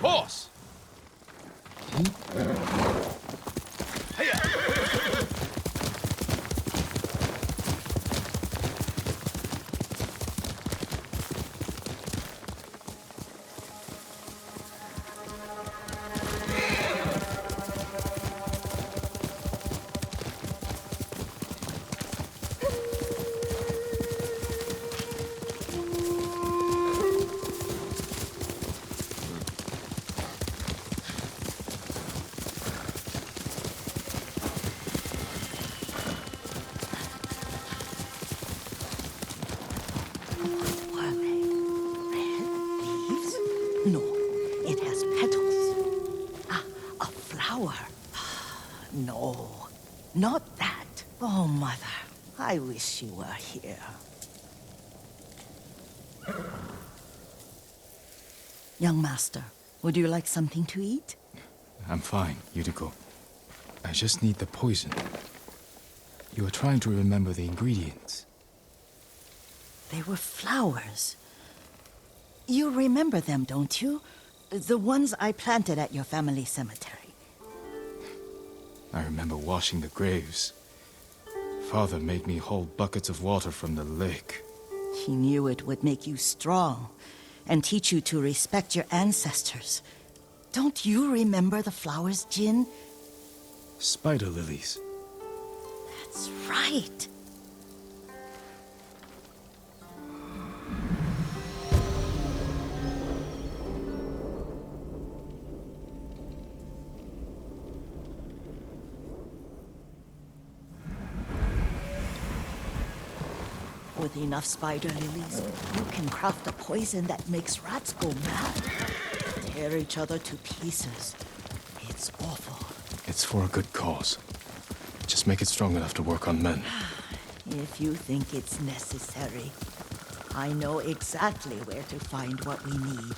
course! No, it has petals. Ah, a flower. No, not that. Oh, Mother, I wish you were here. Young master, would you like something to eat? I'm fine, Yuriko. I just need the poison. You are trying to remember the ingredients. They were flowers. You remember them, don't you? The ones I planted at your family cemetery. I remember washing the graves. Father made me hold buckets of water from the lake. He knew it would make you strong and teach you to respect your ancestors. Don't you remember the flowers, Jin? Spider lilies. That's right. With enough spider lilies, you can craft a poison that makes rats go mad. Tear each other to pieces. It's awful. It's for a good cause. Just make it strong enough to work on men. If you think it's necessary, I know exactly where to find what we need.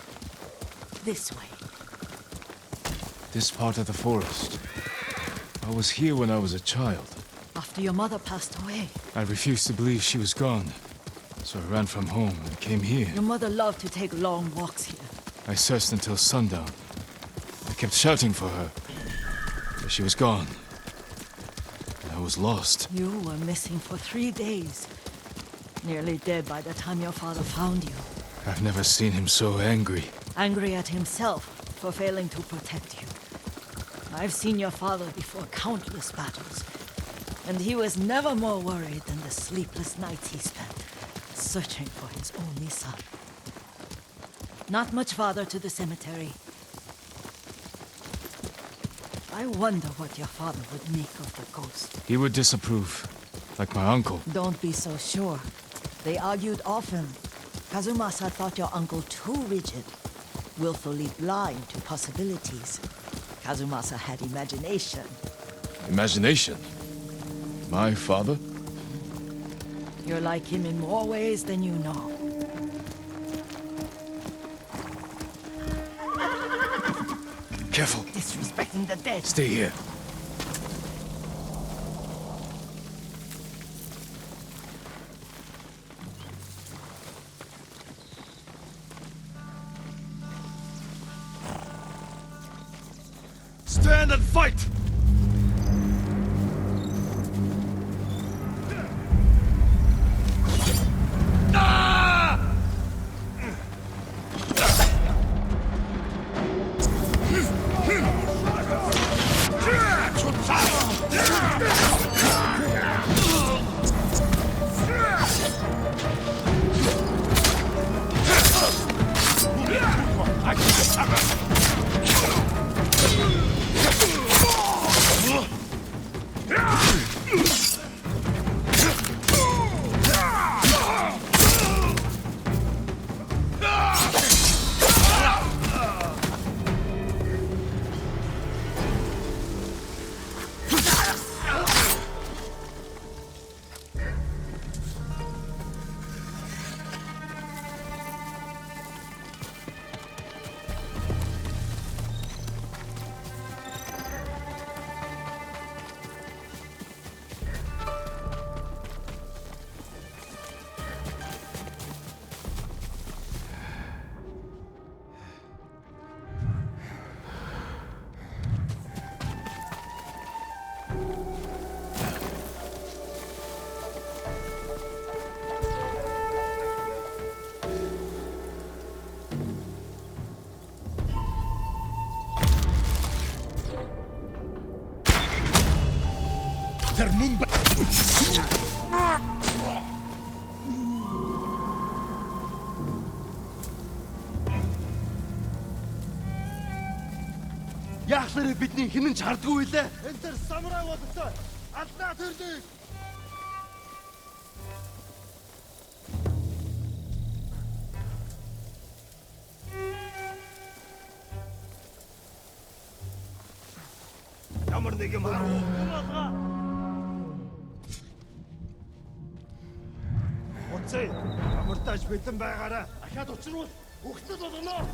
This way. This part of the forest. I was here when I was a child. After your mother passed away. I refused to believe she was gone. So I ran from home and came here. Your mother loved to take long walks here. I searched until sundown. I kept shouting for her. But she was gone. And I was lost. You were missing for 3 days. Nearly dead by the time your father found you. I've never seen him so angry. Angry at himself for failing to protect you. I've seen your father before countless battles. And he was never more worried than the sleepless nights he spent searching for his only son. Not much farther to the cemetery. I wonder what your father would make of the ghost. He would disapprove, like my uncle. Don't be so sure. They argued often. Kazumasa thought your uncle too rigid, willfully blind to possibilities. Kazumasa had imagination. Imagination? My father? You're like him in more ways than you know. Careful. Disrespecting the dead. Stay here. Stand and fight! Яахлаар бидний хинэн ч хардггүй лээ. Энд тэр самурай бололтой. Алднаа төрлөө. Ямар нэг юм харуу. Болгаа. Оцээ. Ямар тааж бэлэн байгаараа. Ахаад учруул. Хөхтөд болно.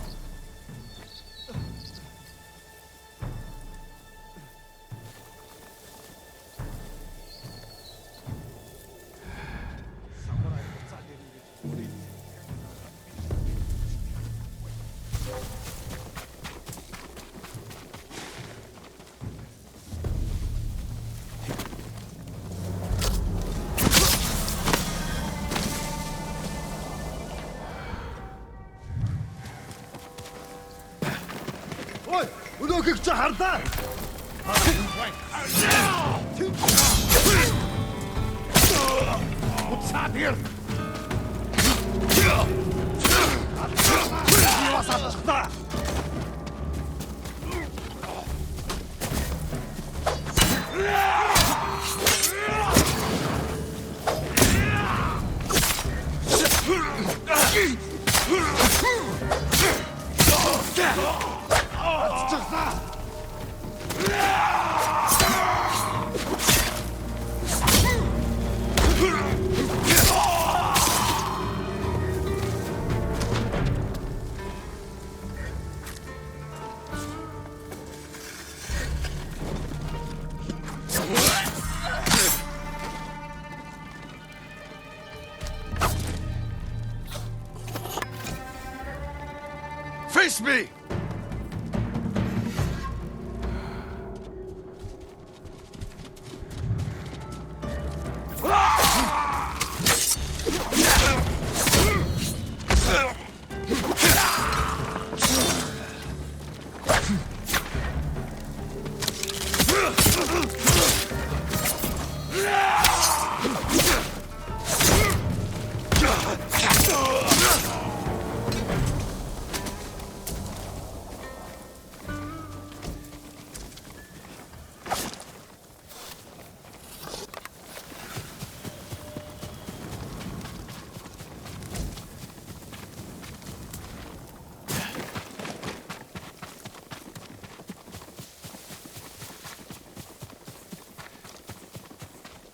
Ой, өнөөхийг чи харлаа. Уцаад ир. Яасаа. Face me!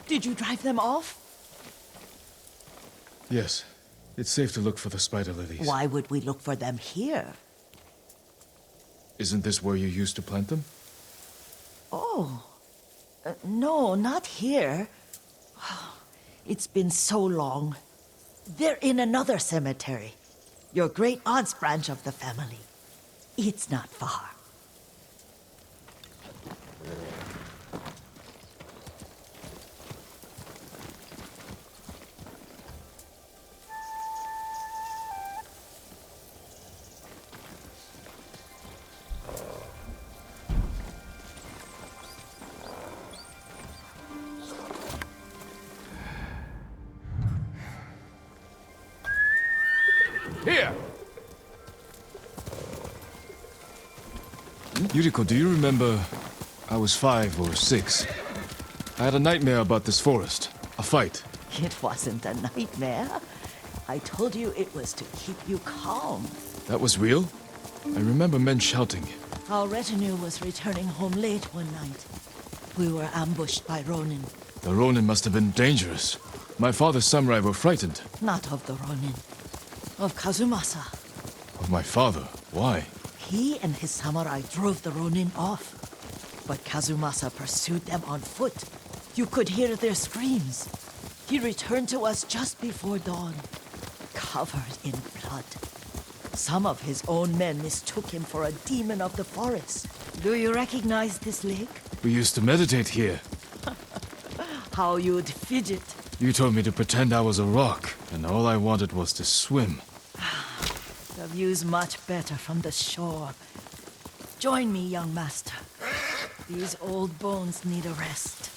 Did you drive them off? Yes. It's safe to look for the spider lilies. Why would we look for them here? Isn't this where you used to plant them? Oh. No, not here. It's been so long. They're in another cemetery. Your great aunt's branch of the family. It's not far. Here! Yuriko, do you remember? I was 5 or 6. I had a nightmare about this forest. A fight. It wasn't a nightmare. I told you it was to keep you calm. That was real? I remember men shouting. Our retinue was returning home late one night. We were ambushed by Ronin. The Ronin must have been dangerous. My father's samurai were frightened. Not of the Ronin. Of Kazumasa. Of my father? Why? He and his samurai drove the Ronin off. But Kazumasa pursued them on foot. You could hear their screams. He returned to us just before dawn, covered in blood. Some of his own men mistook him for a demon of the forest. Do you recognize this lake? We used to meditate here. How you'd fidget. You told me to pretend I was a rock, and all I wanted was to swim. The view's much better from the shore. Join me, young master. These old bones need a rest.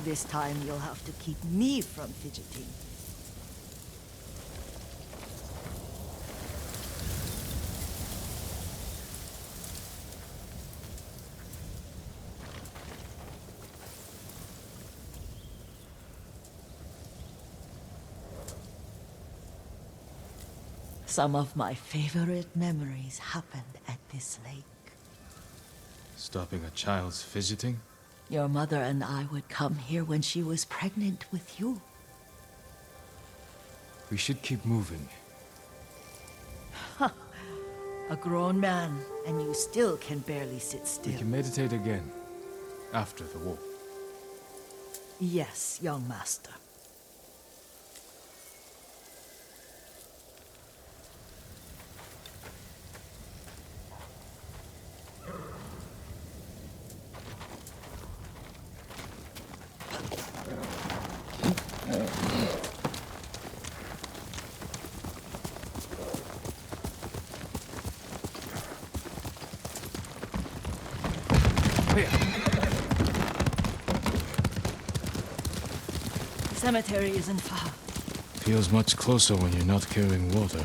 This time you'll have to keep me from fidgeting. Some of my favorite memories happened at this lake. Stopping a child's fidgeting? Your mother and I would come here when she was pregnant with you. We should keep moving. A grown man, and you still can barely sit still. We can meditate again. After the war. Yes, young master. The cemetery isn't far. Feels much closer when you're not carrying water.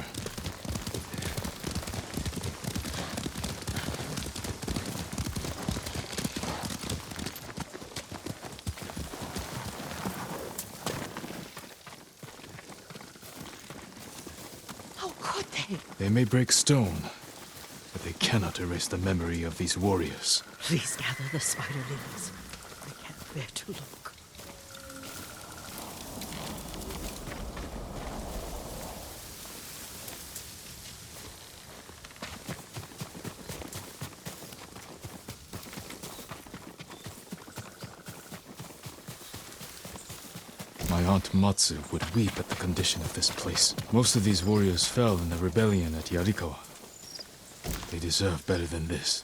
How could they? They may break stone, but they cannot erase the memory of these warriors. Please gather the spider lilies. I can't bear to look. My aunt Matsu would weep at the condition of this place. Most of these warriors fell in the rebellion at Yarikawa. They deserve better than this.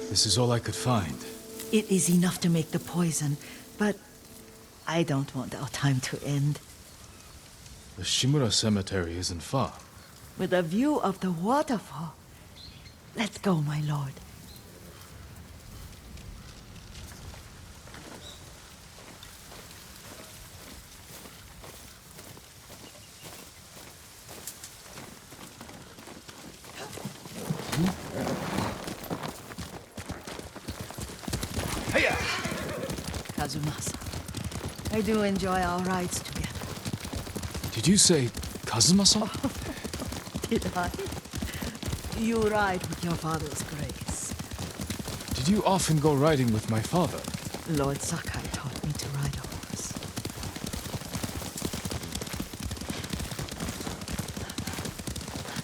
This is all I could find. It is enough to make the poison, but I don't want our time to end. The Shimura Cemetery isn't far. With a view of the waterfall. Let's go, my lord. Kazumasa, I do enjoy our rides together. Did you say Kazumasa? Did I? You ride with your father's grace. Did you often go riding with my father? Lord Sakai taught me to ride a horse.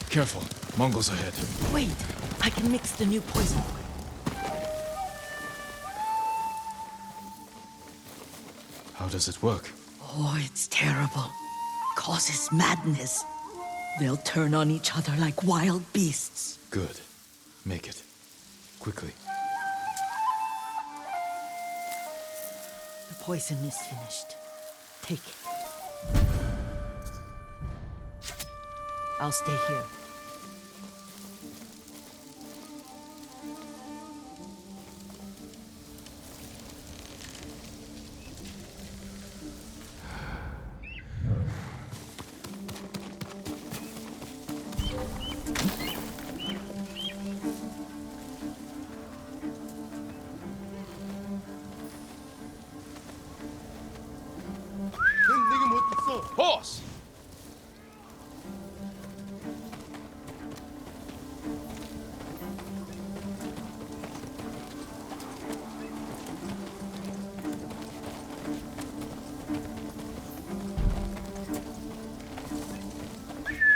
Careful, Mongols ahead. Wait, I can mix the new poison for you. How does it work? Oh, it's terrible. Causes madness. They'll turn on each other like wild beasts. Good. Make it. Quickly. The poison is finished. Take it. I'll stay here. 넌 내게 못 있어. Horse!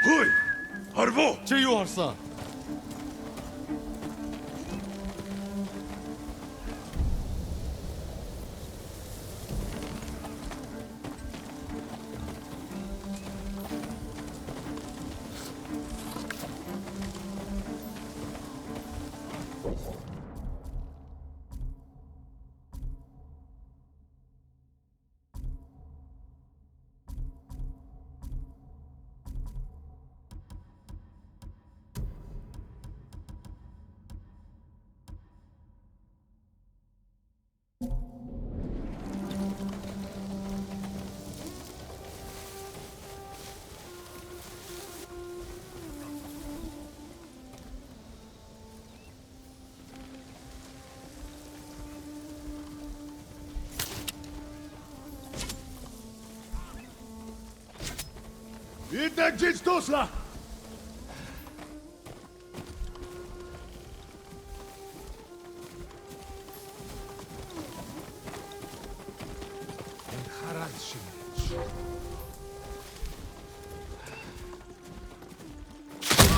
Huy! Harbo! 제유할사. Idę gdzieś dosla! Harald się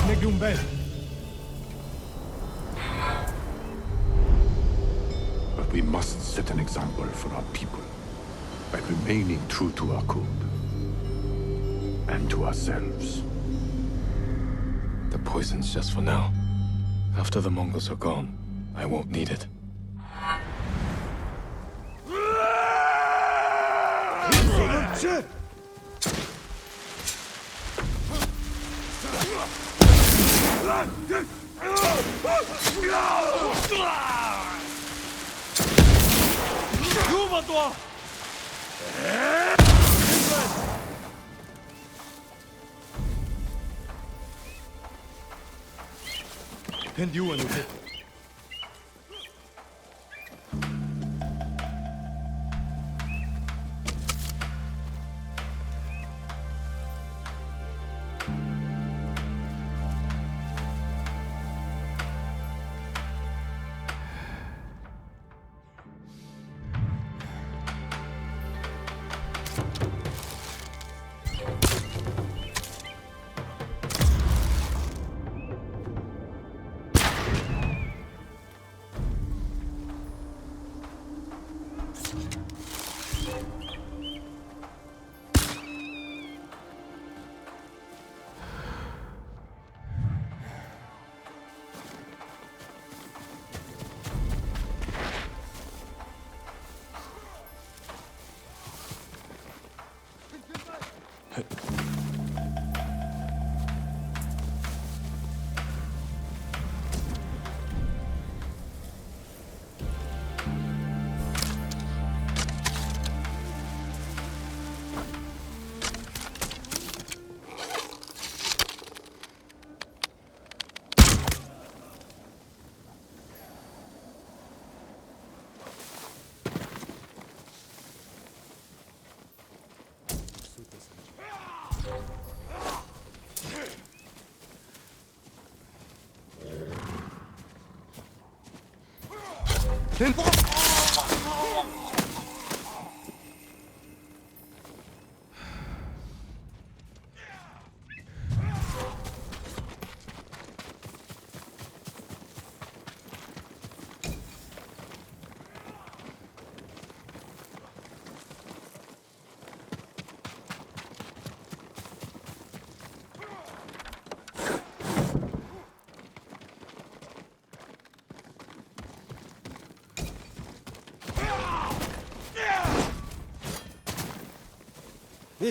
Negumbel. But we must set an example for our people by remaining true to our code and to ourselves. The poison's just for now. After the Mongols are gone, I won't need it. And you want it.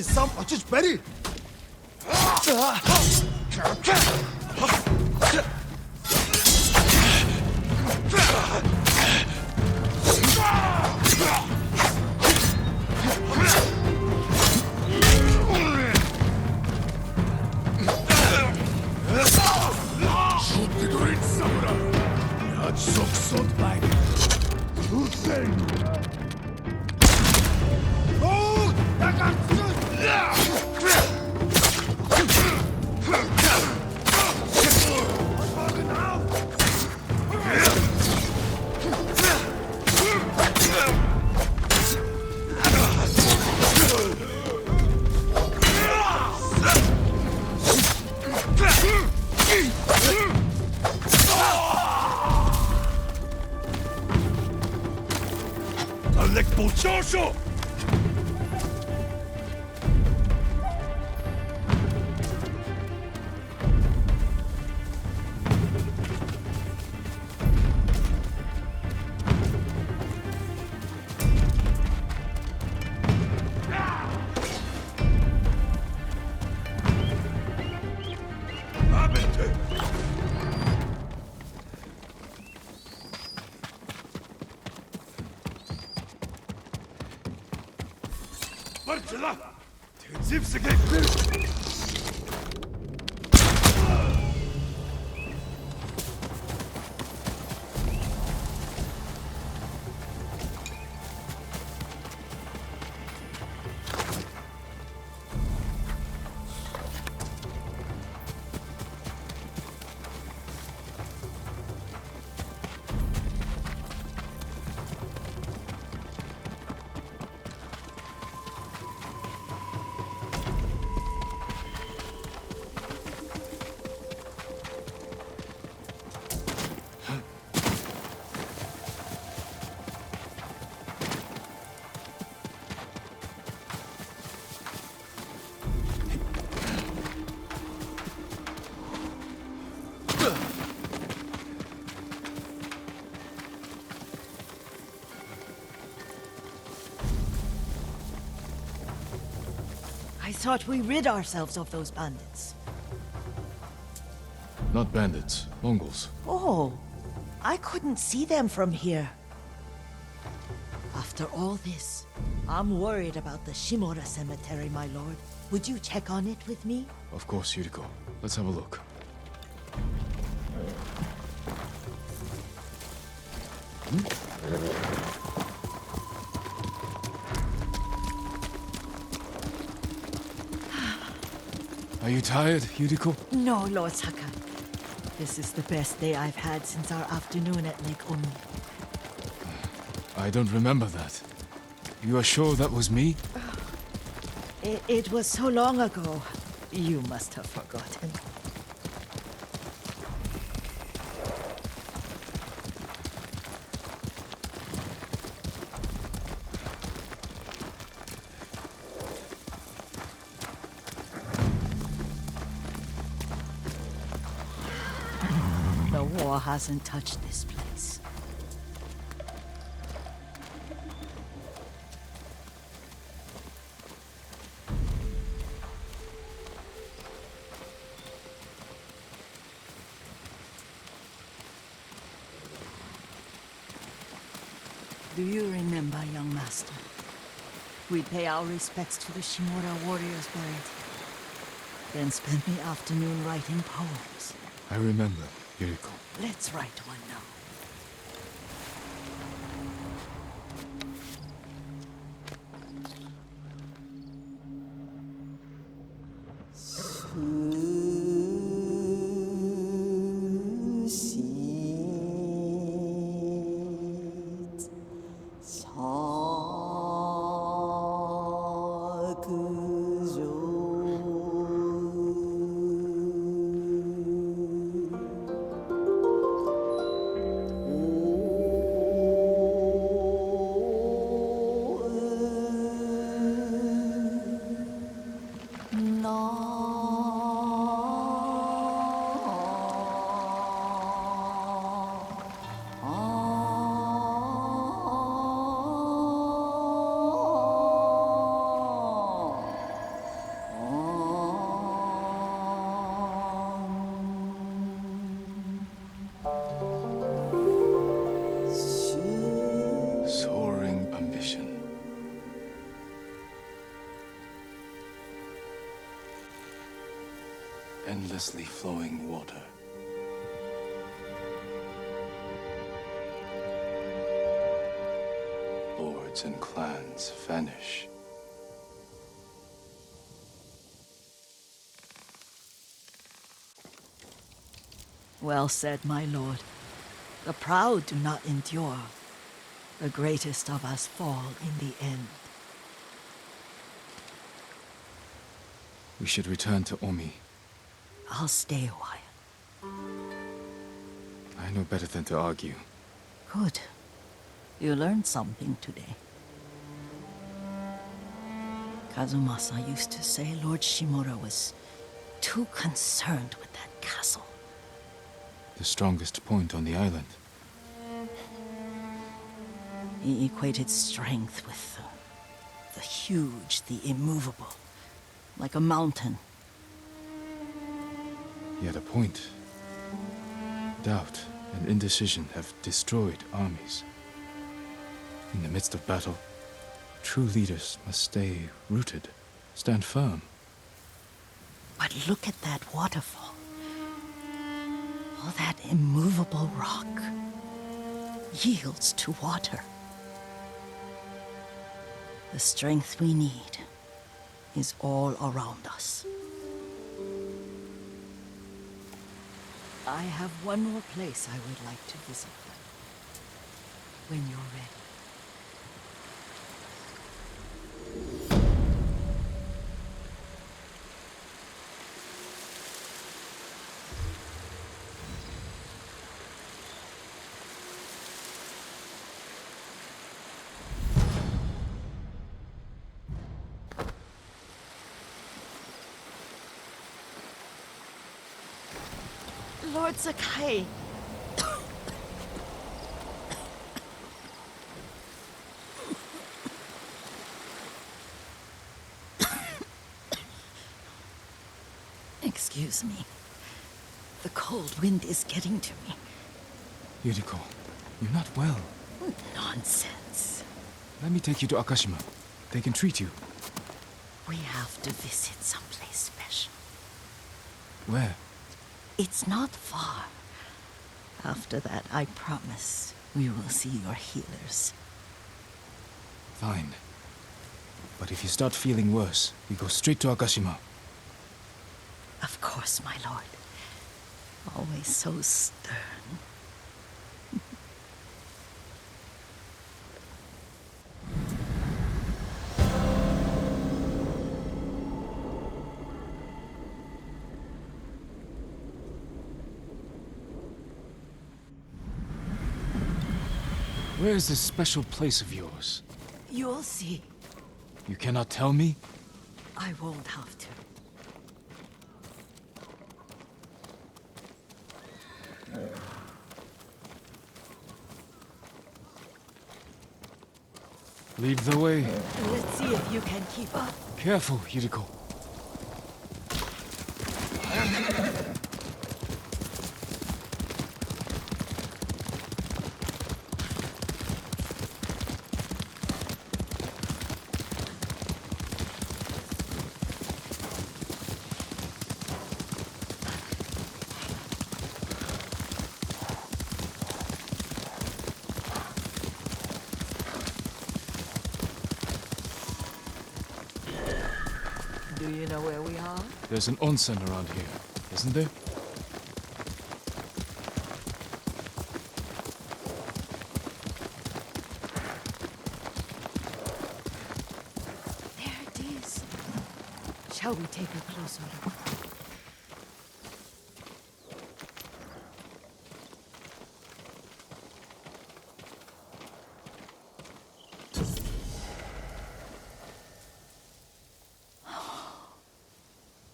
Some açış beri. Parçala! Tenzif sıkıştır! thought we rid ourselves of those bandits. Not bandits, Mongols. Oh, I couldn't see them from here. After all this, I'm worried about the Shimura cemetery, my lord. Would you check on it with me? Of course, Yuriko. Let's have a look. Are you tired, Yuriko? No, Lord Saka. This is the best day I've had since our afternoon at Lake Oni. I don't remember that. You are sure that was me? It was so long ago. You must have forgotten. The war hasn't touched this place. Do you remember, young master? We pay our respects to the Shimura warriors buried. Then spend the afternoon writing poems. I remember, Yuriko. Let's write one now. Soaring ambition. Endlessly flowing water. Lords and clans vanish. Well said, my lord. The proud do not endure. The greatest of us fall in the end. We should return to Omi. I'll stay a while. I know better than to argue. Good. You learned something today. Kazumasa used to say Lord Shimura was too concerned with that castle. The strongest point on the island. He equated strength with the huge, the immovable, like a mountain. He had a point. Doubt and indecision have destroyed armies. In the midst of battle, true leaders must stay rooted, stand firm. But look at that waterfall. All that immovable rock yields to water. The strength we need is all around us. I have one more place I would like to visit. When you're ready. Lord Sakai. Excuse me. The cold wind is getting to me. Yuriko, you're not well. Nonsense. Let me take you to Akashima. They can treat you. We have to visit someplace special. Where? It's not far. After that, I promise we will see your healers. Fine. But if you start feeling worse, we go straight to Akashima. Of course, my lord. Always so stern. Where is this special place of yours? You'll see. You cannot tell me? I won't have to. Lead the way. Let's see if you can keep up. Careful, Yuriko. Do you know where we are? There's an onsen around here, isn't there? There it is. Shall we take a closer look?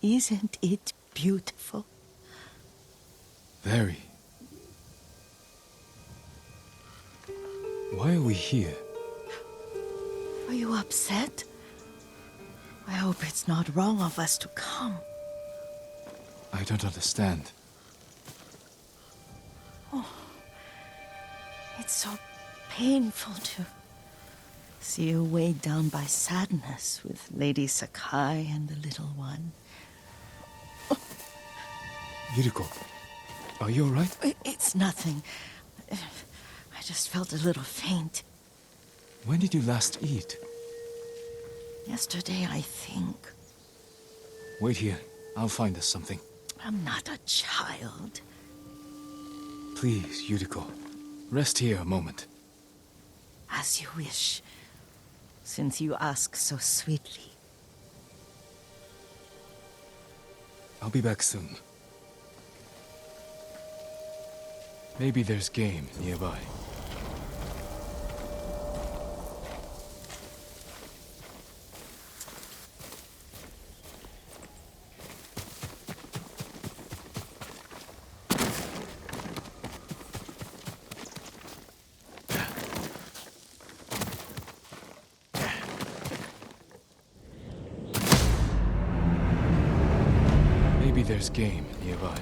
Isn't it beautiful? Very. Why are we here? Are you upset? I hope it's not wrong of us to come. I don't understand. It's so painful to see you weighed down by sadness with Lady Sakai and the little one. Yuriko, are you alright? It's nothing. I just felt a little faint. When did you last eat? Yesterday, I think. Wait here. I'll find us something. I'm not a child. Please, Yuriko. Rest here a moment. As you wish, since you ask so sweetly. I'll be back soon. Maybe there's game nearby. Maybe there's game nearby.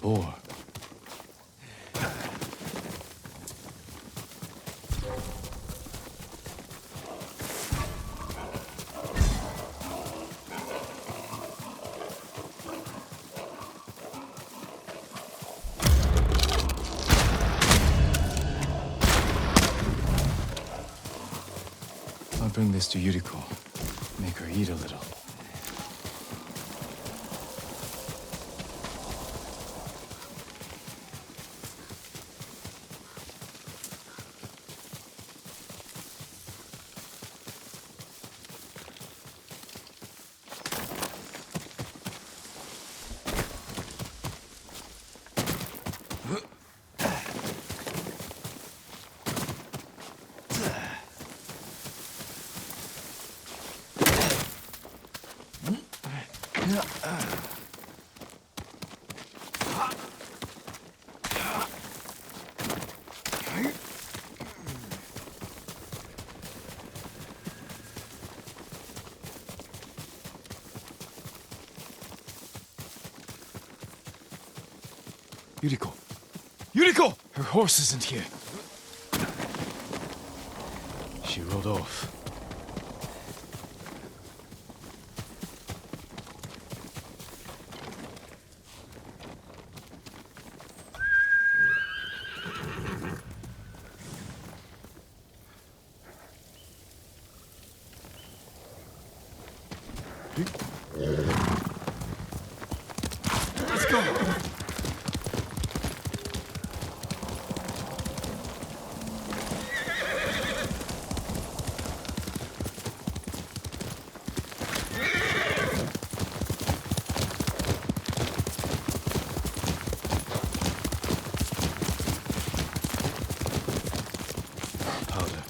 Boar. I'll bring this to Yuriko. Make her eat a little. Yuriko! Yuriko! Her horse isn't here. She rode off. Let's go! Powder.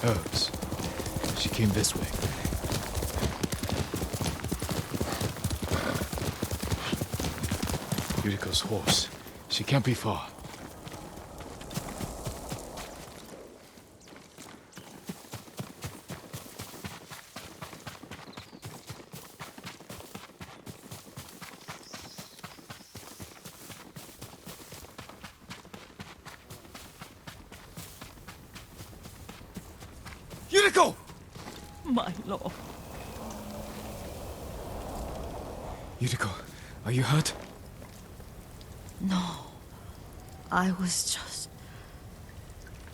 Herbs. She came this way. Yuriko's horse. She can't be far. Yuriko! My lord. Yuriko, are you hurt? No. I was just...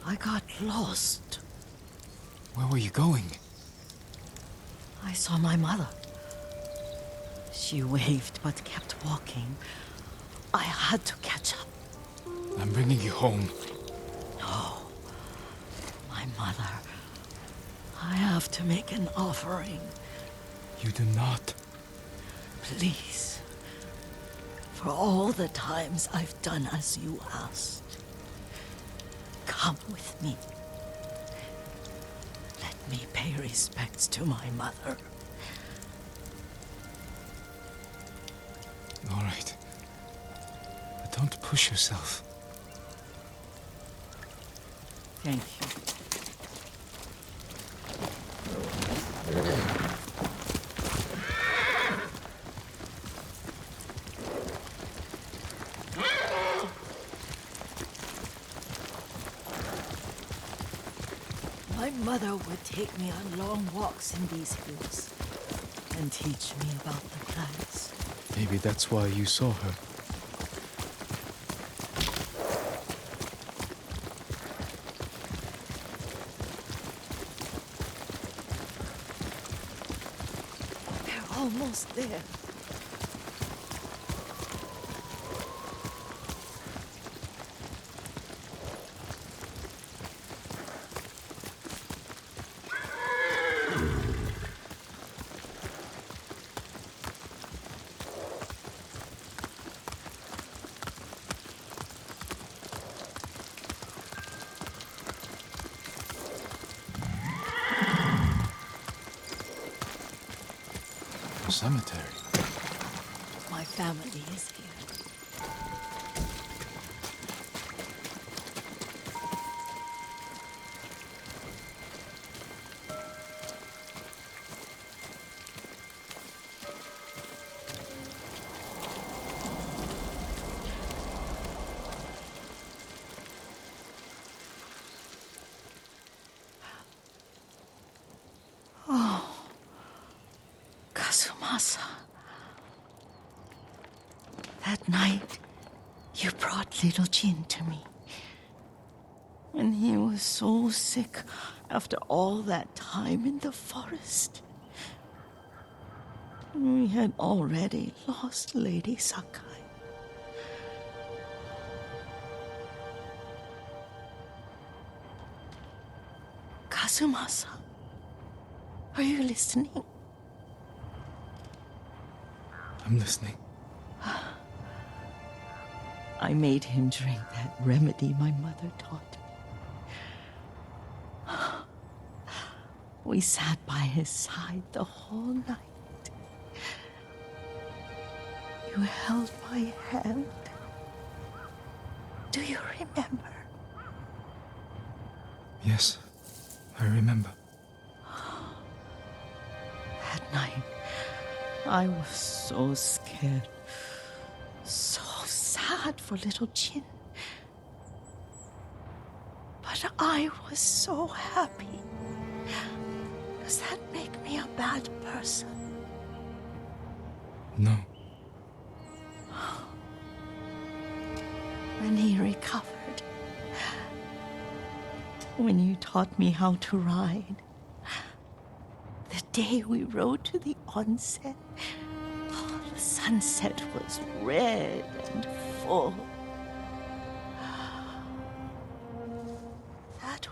I got lost. Where were you going? I saw my mother. She waved but kept walking. I had to catch up. I'm bringing you home. No. My mother. I have to make an offering. You do not. Please. For all the times I've done as you asked. Come with me. Let me pay respects to my mother. All right. But don't push yourself. Thank you. My mother would take me on long walks in these hills and teach me about the plants. Maybe that's why you saw her. We're almost there. Cemetery. My family is here. Kazumasa. That night, you brought little Jin to me. And he was so sick after all that time in the forest. We had already lost Lady Sakai. Kazumasa, are you listening? I'm listening. I made him drink that remedy my mother taught me. We sat by his side the whole night. You held my hand. Do you remember? Yes, I remember. That night, I was so scared. So sad for little Jin. But I was so happy. Does that make me a bad person? No. When he recovered, when you taught me how to ride, the day we rode to the onsen, the sunset was red and full. That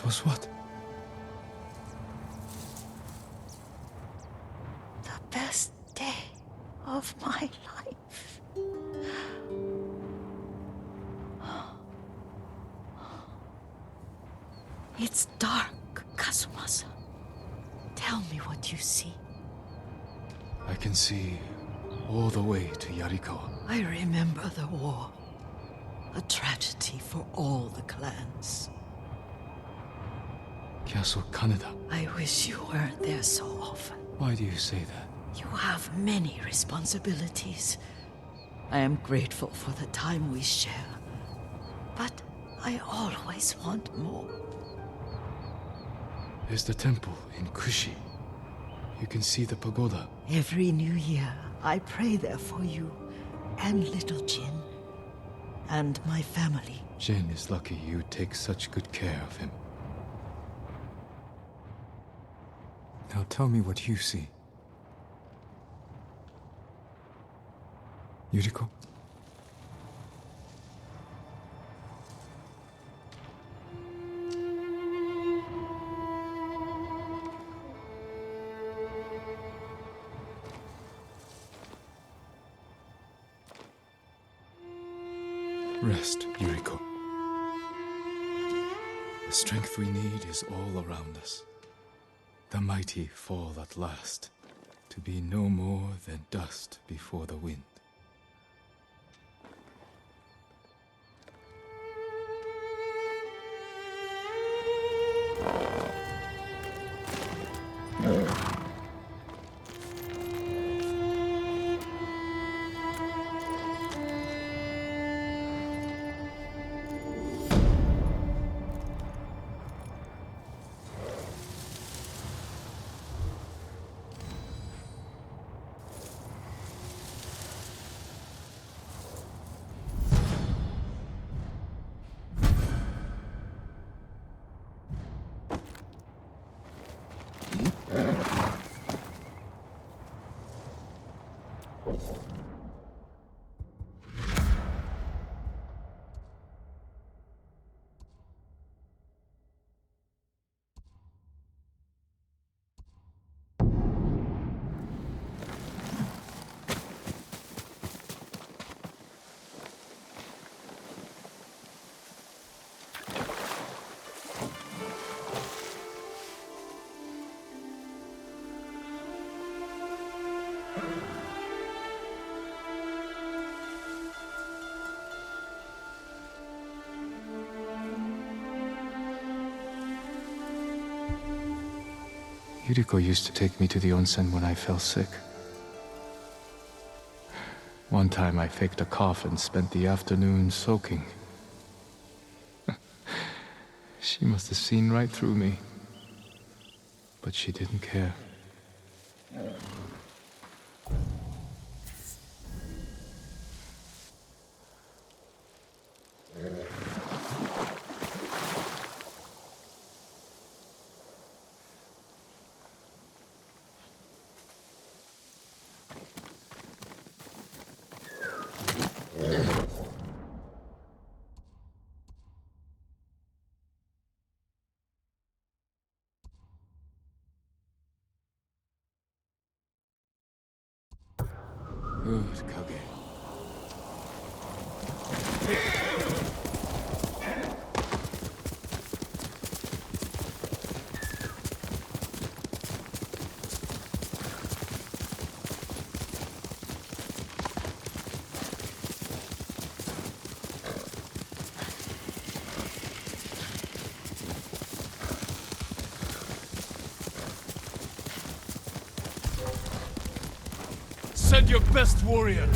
was what? The best day of my life. It's dark, Kazumasa. Tell me what you see. I can see all the way to Yarikawa. I remember the war. A tragedy for all the clans. Castle Kaneda. I wish you weren't there so often. Why do you say that? You have many responsibilities. I am grateful for the time we share. But I always want more. There's the temple in Kushi. You can see the pagoda. Every new year, I pray there for you and little Jin and my family. Jin is lucky you take such good care of him. Now tell me what you see. Yuriko? Rest, Yuriko. The strength we need is all around us. The mighty fall at last, to be no more than dust before the wind. Yuriko used to take me to the onsen when I fell sick. One time I faked a cough and spent the afternoon soaking. She must have seen right through me. But she didn't care. Good, Kage. Send your best warrior.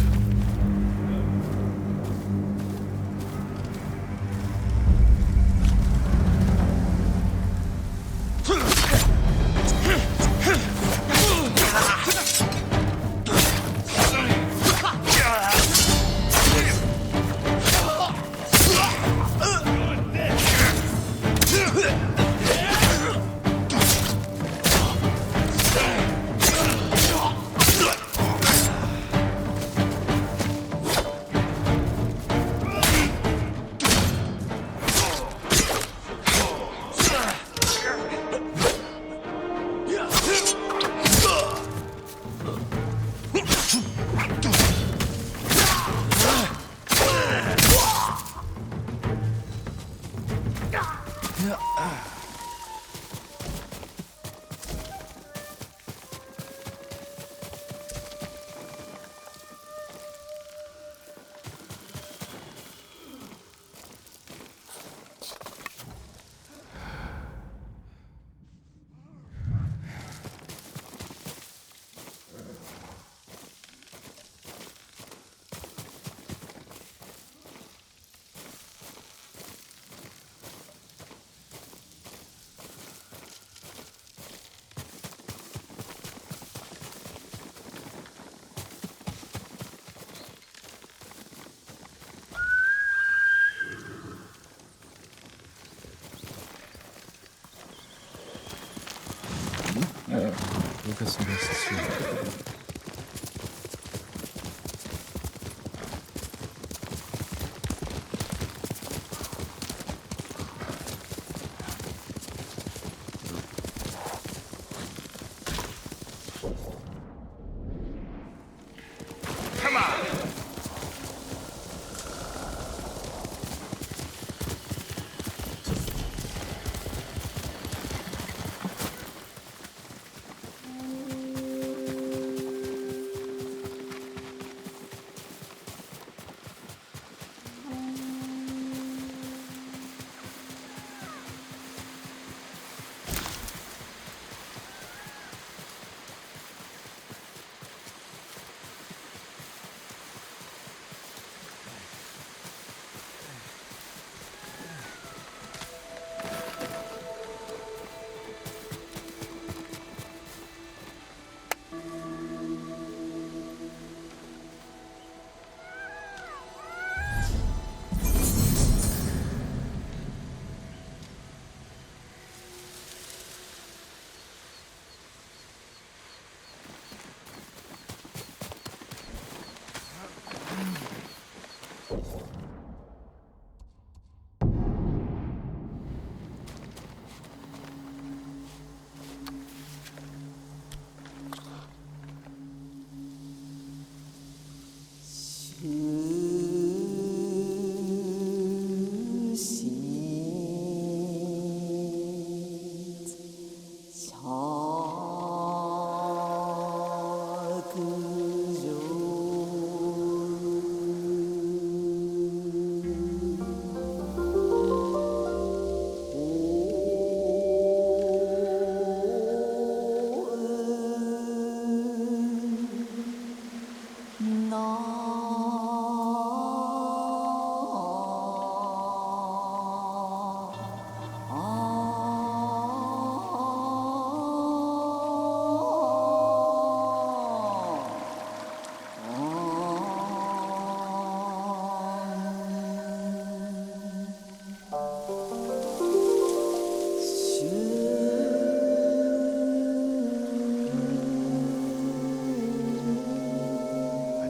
Lucas invests here.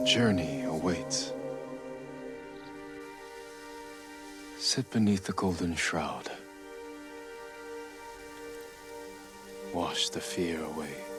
Journey awaits. Sit beneath the golden shroud. Wash the fear away.